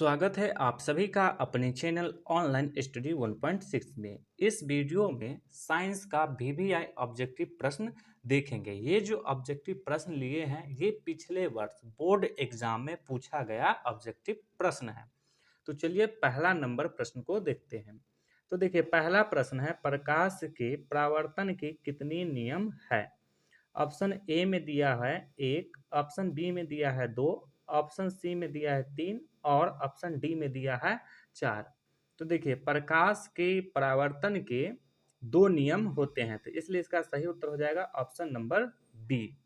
स्वागत है आप सभी का अपने चैनल ऑनलाइन स्टडी 1.6 में। इस वीडियो में साइंस का वीवीआई ऑब्जेक्टिव प्रश्न देखेंगे। ये जो ऑब्जेक्टिव प्रश्न लिए हैं ये पिछले वर्ष बोर्ड एग्जाम में पूछा गया ऑब्जेक्टिव प्रश्न है। तो चलिए पहला नंबर प्रश्न को देखते हैं। तो देखिए पहला प्रश्न है, प्रकाश के परावर्तन के कितने नियम है। ऑप्शन ए में दिया है 1, ऑप्शन बी में दिया है 2, ऑप्शन सी में दिया है 3 और ऑप्शन डी में दिया है 4। तो देखिए प्रकाश के परावर्तन के 2 नियम होते हैं, तो इसलिए इसका सही उत्तर हो जाएगा ऑप्शन नंबर बी।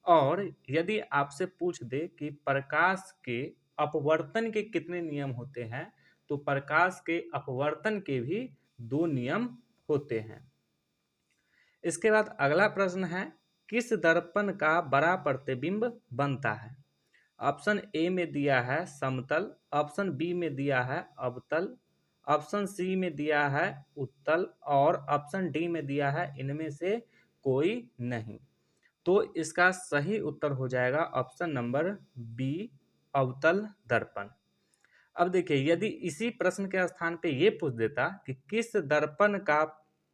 और यदि आपसे पूछ दे कि प्रकाश के अपवर्तन के कितने नियम होते हैं, तो प्रकाश के अपवर्तन के भी 2 नियम होते हैं। इसके बाद अगला प्रश्न है, किस दर्पण का बड़ा प्रतिबिंब बनता है। ऑप्शन ए में दिया है समतल, ऑप्शन बी में दिया है अवतल, ऑप्शन सी में दिया है उत्तल और ऑप्शन डी में दिया है इनमें से कोई नहीं। तो इसका सही उत्तर हो जाएगा ऑप्शन नंबर बी, अवतल दर्पण। अब देखिए यदि इसी प्रश्न के स्थान पे ये पूछ देता कि किस दर्पण का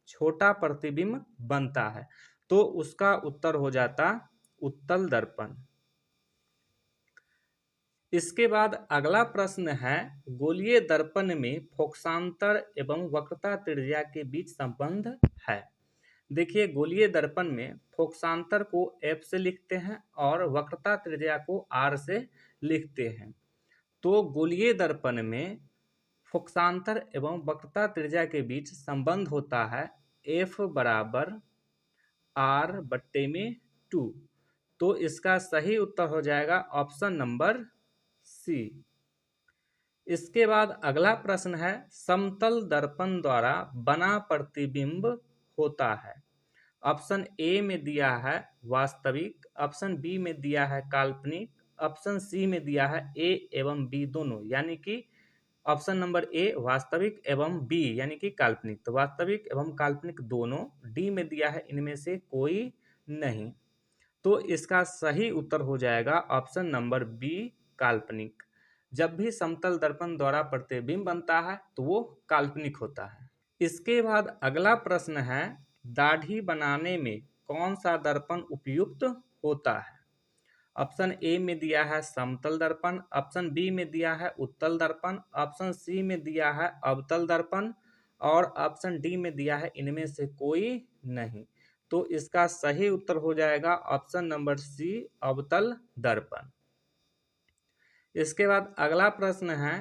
छोटा प्रतिबिंब बनता है, तो उसका उत्तर हो जाता उत्तल दर्पण। इसके बाद अगला प्रश्न है, गोलीय दर्पण में फोकसांतर एवं वक्रता त्रिज्या के बीच संबंध है। देखिए गोलीय दर्पण में फोकसांतर को F से लिखते हैं और वक्रता त्रिज्या को R से लिखते हैं। तो गोलीय दर्पण में फोकसांतर एवं वक्रता त्रिज्या के बीच संबंध होता है F बराबर R/2। तो इसका सही उत्तर हो जाएगा ऑप्शन नंबर सी। इसके बाद अगला प्रश्न है, समतल दर्पण द्वारा बना प्रतिबिंब होता है। ऑप्शन ए में दिया है वास्तविक, ऑप्शन बी में दिया है काल्पनिक, ऑप्शन सी में दिया है ए एवं बी दोनों, यानी कि ऑप्शन नंबर ए वास्तविक एवं बी यानी कि काल्पनिक। तो वास्तविक एवं काल्पनिक दोनों, डी में दिया है इनमें से कोई नहीं। तो इसका सही उत्तर हो जाएगा ऑप्शन नंबर बी, काल्पनिक। जब भी समतल दर्पण द्वारा प्रतिबिंब बनता है तो वो काल्पनिक होता है। इसके बाद अगला प्रश्न है, दाढ़ी बनाने में कौन सा दर्पण उपयुक्त होता है। ऑप्शन ए में दिया है समतल दर्पण, ऑप्शन बी में दिया है उत्तल दर्पण, ऑप्शन सी में दिया है अवतल दर्पण और ऑप्शन डी में दिया है इनमें से कोई नहीं। तो इसका सही उत्तर हो जाएगा ऑप्शन नंबर सी, अवतल दर्पण। इसके बाद अगला प्रश्न है,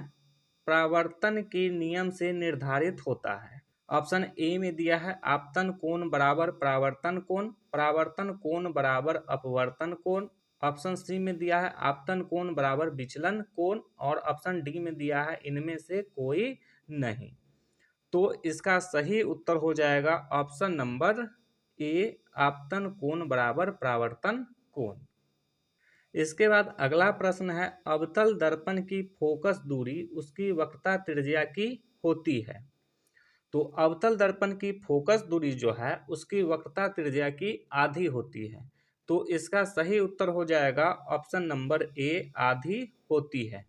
परावर्तन के नियम से निर्धारित होता है। ऑप्शन ए में दिया है आपतन कोण बराबर परावर्तन कोण, परावर्तन कोण बराबर अपवर्तन कोण, ऑप्शन सी में दिया है आपतन कोण बराबर विचलन कोण और ऑप्शन डी में दिया है इनमें से कोई नहीं। तो इसका सही उत्तर हो जाएगा ऑप्शन नंबर ए, आपतन कोण बराबर परावर्तन कोण। इसके बाद अगला प्रश्न है, अवतल दर्पण की फोकस दूरी उसकी वक्रता त्रिज्या की होती है। तो अवतल दर्पण की फोकस दूरी जो है उसकी वक्रता त्रिज्या की आधी होती है। तो इसका सही उत्तर हो जाएगा ऑप्शन नंबर ए, आधी होती है।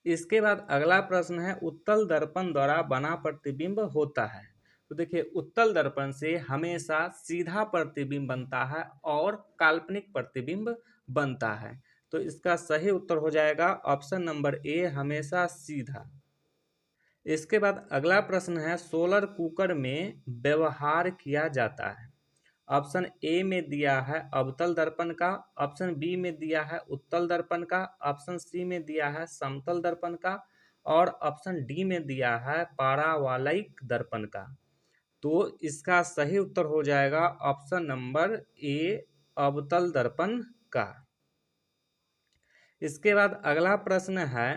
इसके बाद अगला प्रश्न है, उत्तल दर्पण द्वारा बना प्रतिबिंब होता है। तो देखिए उत्तल दर्पण से हमेशा सीधा प्रतिबिंब बनता है और काल्पनिक प्रतिबिंब बनता है। तो इसका सही उत्तर हो जाएगा ऑप्शन नंबर ए, हमेशा सीधा। इसके बाद अगला प्रश्न है, सोलर कुकर में व्यवहार किया जाता है। ऑप्शन ए में दिया है अवतल दर्पण का, ऑप्शन बी में दिया है उत्तल दर्पण का, ऑप्शन सी में दिया है समतल दर्पण का और ऑप्शन डी में दिया है पारावालयिक दर्पण का। तो इसका सही उत्तर हो जाएगा ऑप्शन नंबर ए, अवतल दर्पण का। इसके बाद अगला प्रश्न है,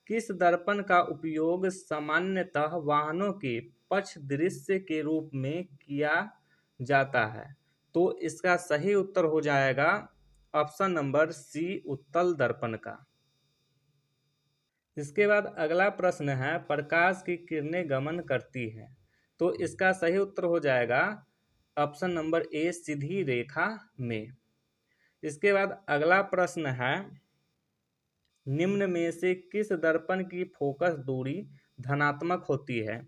किस दर्पण का उपयोग सामान्यतः वाहनों के पक्ष दृश्य के रूप में किया जाता है। तो इसका सही उत्तर हो जाएगा ऑप्शन नंबर सी, उत्तल दर्पण का। इसके बाद अगला प्रश्न है, प्रकाश की किरणें गमन करती हैं। तो इसका सही उत्तर हो जाएगा ऑप्शन नंबर ए, सीधी रेखा में। इसके बाद अगला प्रश्न है, निम्न में से किस दर्पण की फोकस दूरी धनात्मक होती है?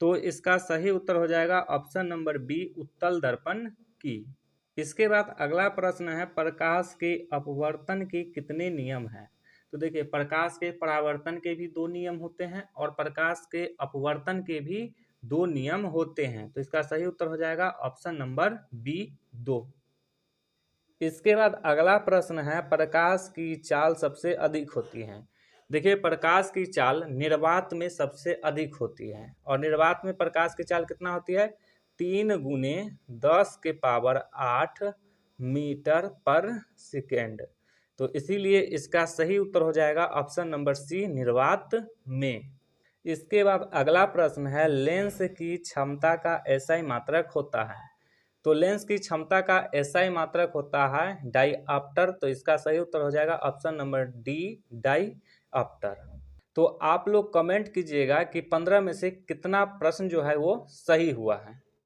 तो इसका सही उत्तर हो जाएगा ऑप्शन नंबर बी, उत्तल दर्पण की। इसके बाद अगला प्रश्न है, प्रकाश के अपवर्तन के कितने नियम हैं? तो देखिए, प्रकाश के परावर्तन के भी 2 नियम होते हैं और प्रकाश के अपवर्तन के भी 2 नियम होते हैं। तो इसका सही उत्तर हो जाएगा ऑप्शन नंबर बी, 2। इसके बाद अगला प्रश्न है, प्रकाश की चाल सबसे अधिक होती है। देखिए, प्रकाश की चाल निर्वात में सबसे अधिक होती है और निर्वात में प्रकाश की चाल कितना होती है? 3 गुने 10 के पावर 8 मीटर पर सेकेंड। तो इसीलिए इसका सही उत्तर हो जाएगा ऑप्शन नंबर सी, निर्वात में। इसके बाद अगला प्रश्न है, लेंस की क्षमता का एसआई मात्रक होता है। तो लेंस की क्षमता का एसआई मात्रक होता है डाईऑप्टर। तो इसका सही उत्तर हो जाएगा ऑप्शन नंबर डी, डाईऑप्टर। तो आप लोग कमेंट कीजिएगा कि 15 में से कितना प्रश्न जो है वो सही हुआ है।